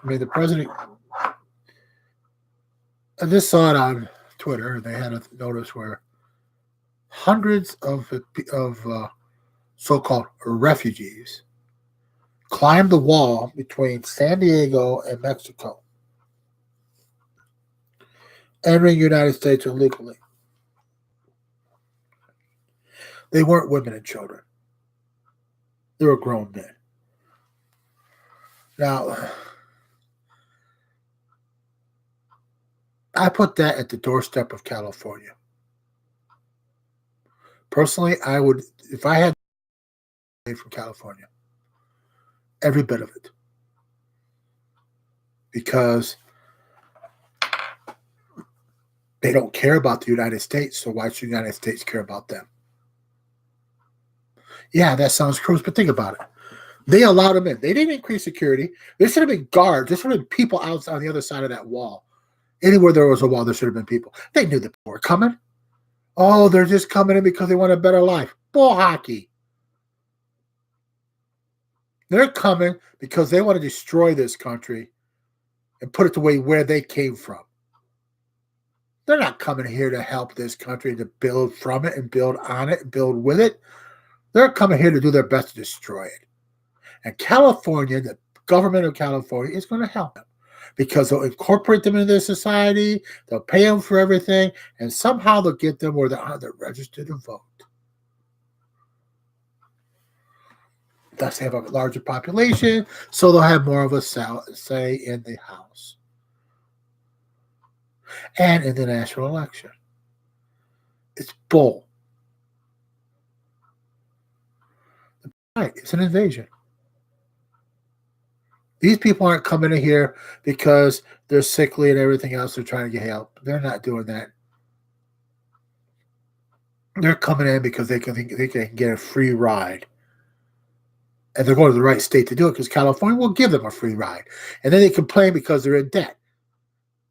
I mean, the president. I just saw it on Twitter. They had a notice where hundreds of so-called refugees climbed the wall between San Diego and Mexico, entering the United States illegally. They weren't women and children. They were grown men. Now, I put that at the doorstep of California. Personally, I would, if I had from California, every bit of it. Because they don't care about the United States, so why should the United States care about them? Yeah, that sounds cruel, but think about it. They allowed them in. They didn't increase security. There should have been guards. There should have been people out on the other side of that wall. Anywhere there was a wall, there should have been people. They knew the people were coming. Oh, they're just coming in because they want a better life. Bull hockey. They're coming because they want to destroy this country and put it the way where they came from. They're not coming here to help this country, to build from it and build on it and build with it. They're coming here to do their best to destroy it. And California, the government of California, is going to help them because they'll incorporate them into their society, they'll pay them for everything, and somehow they'll get them where they're registered to vote. Thus, they have a larger population, so they'll have more of a say in the House and in the national election. It's bull. Right, it's an invasion. These people aren't coming in here because they're sickly and everything else. They're trying to get help. They're not doing that. They're coming in because they can get a free ride. And they're going to the right state to do it because California will give them a free ride. And then they complain because they're in debt.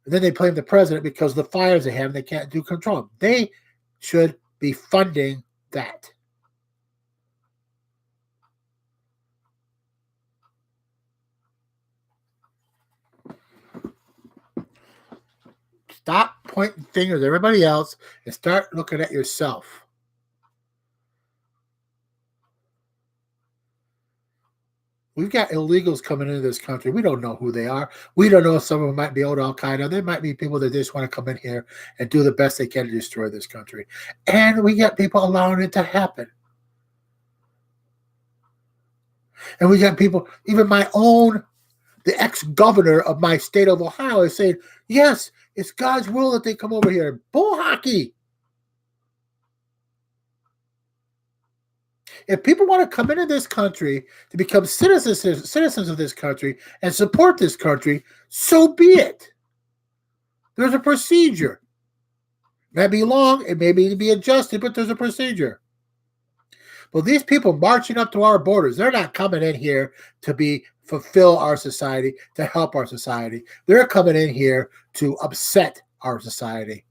And then they blame the president because of the fires they have and they can't do control. They should be funding that. Stop pointing fingers at everybody else and start looking at yourself. We've got illegals coming into this country. We don't know who they are. We don't know if some of them might be old Al-Qaeda. There might be people that just want to come in here and do the best they can to destroy this country. And we got people allowing it to happen. And we got people, even the ex-governor of my state of Ohio is saying, yes, it's God's will that they come over here. Bull hockey. If people want to come into this country to become citizens of this country and support this country, so be it. There's a procedure. It may be long, it may be adjusted, but there's a procedure. But these people marching up to our borders, they're not coming in here to fulfill our society, to help our society. They're coming in here to upset our society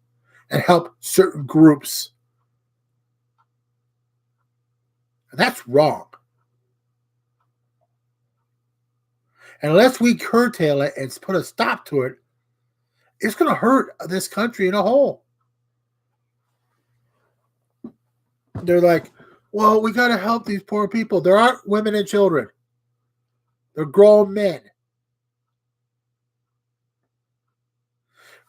and help certain groups. And that's wrong. And unless we curtail it and put a stop to it, it's going to hurt this country in a whole. They're like, well, we got to help these poor people. There aren't women and children. They're grown men.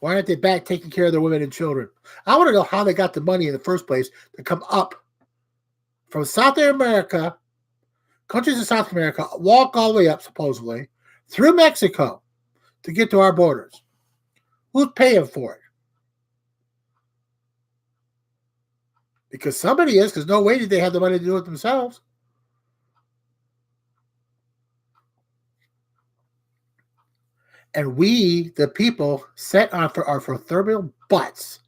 Why aren't they back taking care of their women and children? I want to know how they got the money in the first place to come up from South America, countries in South America, walk all the way up, supposedly, through Mexico to get to our borders. Who's paying for it? Because somebody is, because no way did they have the money to do it themselves. And we, the people, set on for our proverbial butts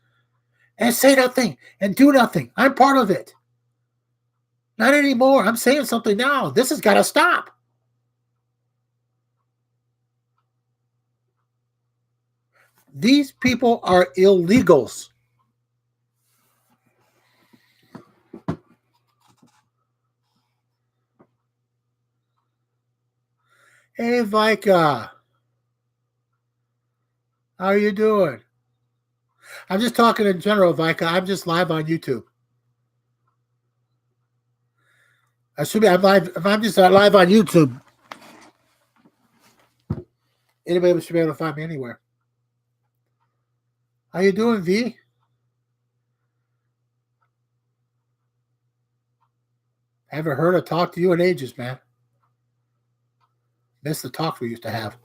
and say nothing and do nothing. I'm part of it. Not anymore. I'm saying something now. This has got to stop. These people are illegals. Hey, Vika. How are you doing? I'm just talking in general, Vika. I'm just live on YouTube. I should be. I'm live. If I'm just live on YouTube, anybody should be able to find me anywhere. How you doing, V? Haven't heard or talked to you in ages, man. Miss the talk we used to have.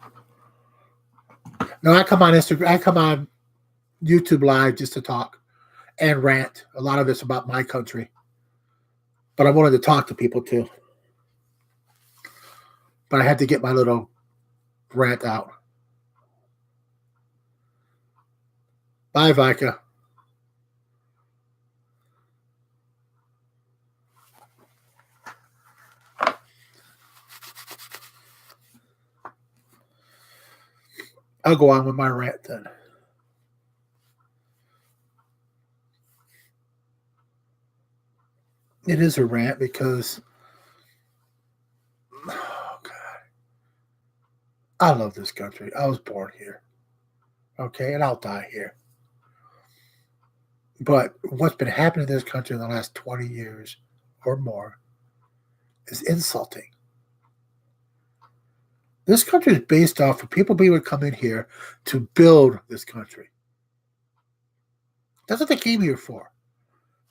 No, I come on Instagram. I come on YouTube Live just to talk and rant. A lot of it's about my country, but I wanted to talk to people too. But I had to get my little rant out. Bye, Vika. I'll go on with my rant then. It is a rant because, oh God, I love this country. I was born here, okay, and I'll die here. But what's been happening in this country in the last 20 years or more is insulting. This country is based off of people being able to come in here to build this country. That's what they came here for,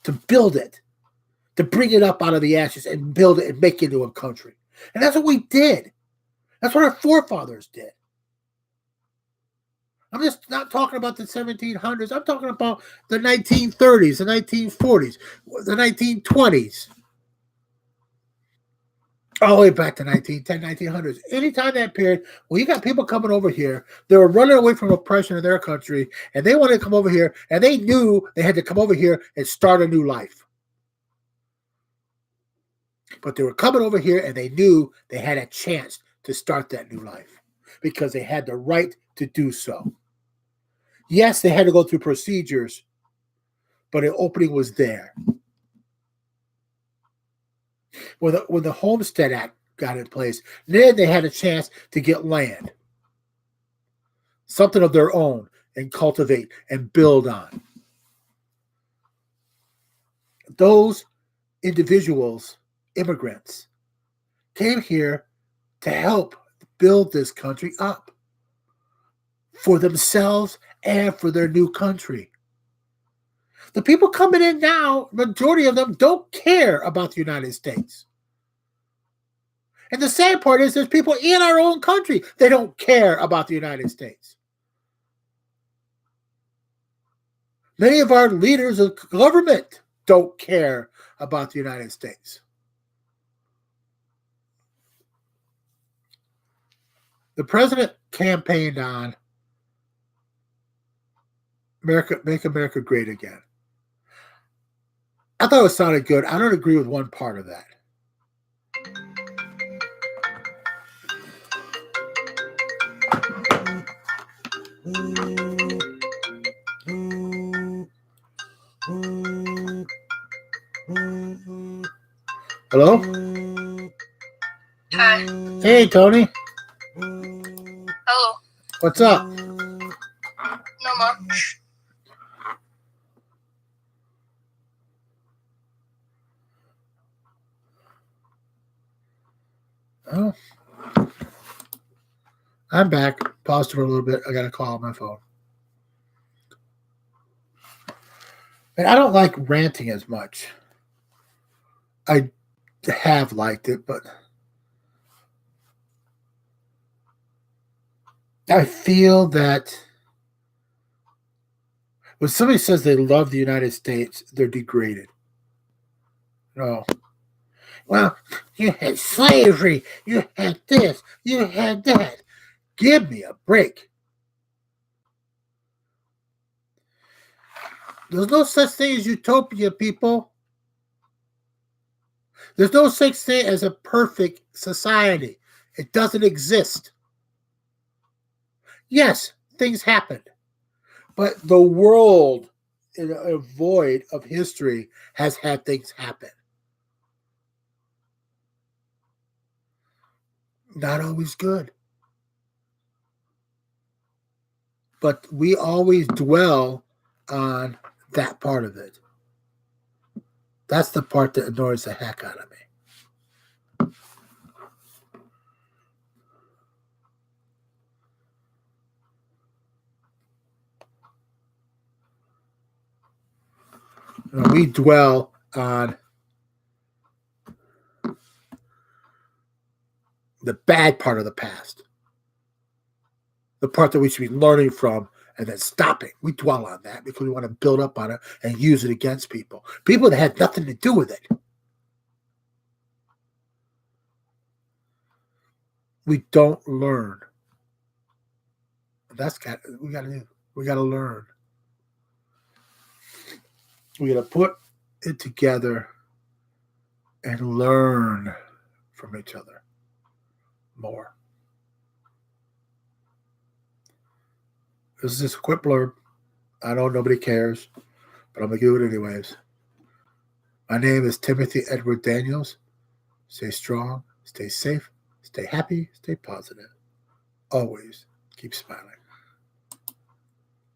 to build it, to bring it up out of the ashes and build it and make it into a country. And that's what we did. That's what our forefathers did. I'm just not talking about the 1700s. I'm talking about the 1930s, the 1940s, the 1920s. All the way back to 1910, 1900s. Anytime that period, well, you got people coming over here. They were running away from oppression in their country, and they wanted to come over here, and they knew they had to come over here and start a new life. But they were coming over here, and they knew they had a chance to start that new life because they had the right to do so. Yes, they had to go through procedures, but an opening was there. When the Homestead Act got in place, then they had a chance to get land, something of their own, and cultivate and build on. Those individuals, immigrants, came here to help build this country up for themselves and for their new country. The people coming in now, majority of them don't care about the United States. And the sad part is there's people in our own country, they don't care about the United States. Many of our leaders of government don't care about the United States. The president campaigned on America, make America great again. I thought it sounded good. I don't agree with one part of that. Hello? Hi. Hey, Tony. Hello. What's up? Not much. Oh, I'm back. Paused for a little bit. I got a call on my phone. And I don't like ranting as much. I have liked it, but I feel that when somebody says they love the United States, they're degraded. No. Well, you had slavery, you had this, you had that. Give me a break. There's no such thing as utopia, people. There's no such thing as a perfect society. It doesn't exist. Yes, things happen. But the world, in a void of history, has had things happen. Not always good. But we always dwell on that part of it. That's the part that annoys the heck out of me. We dwell on the bad part of the past, the part that we should be learning from and then stopping. We dwell on that because we want to build up on it and use it against people that had nothing to do with it. We don't learn. We got to do. We got to learn. We got to put it together and learn from each other more. This is just a quick blurb. I know nobody cares, but I'm going to do it anyways. My name is Timothy Edward Daniels. Stay strong, stay safe, stay happy, stay positive. Always keep smiling.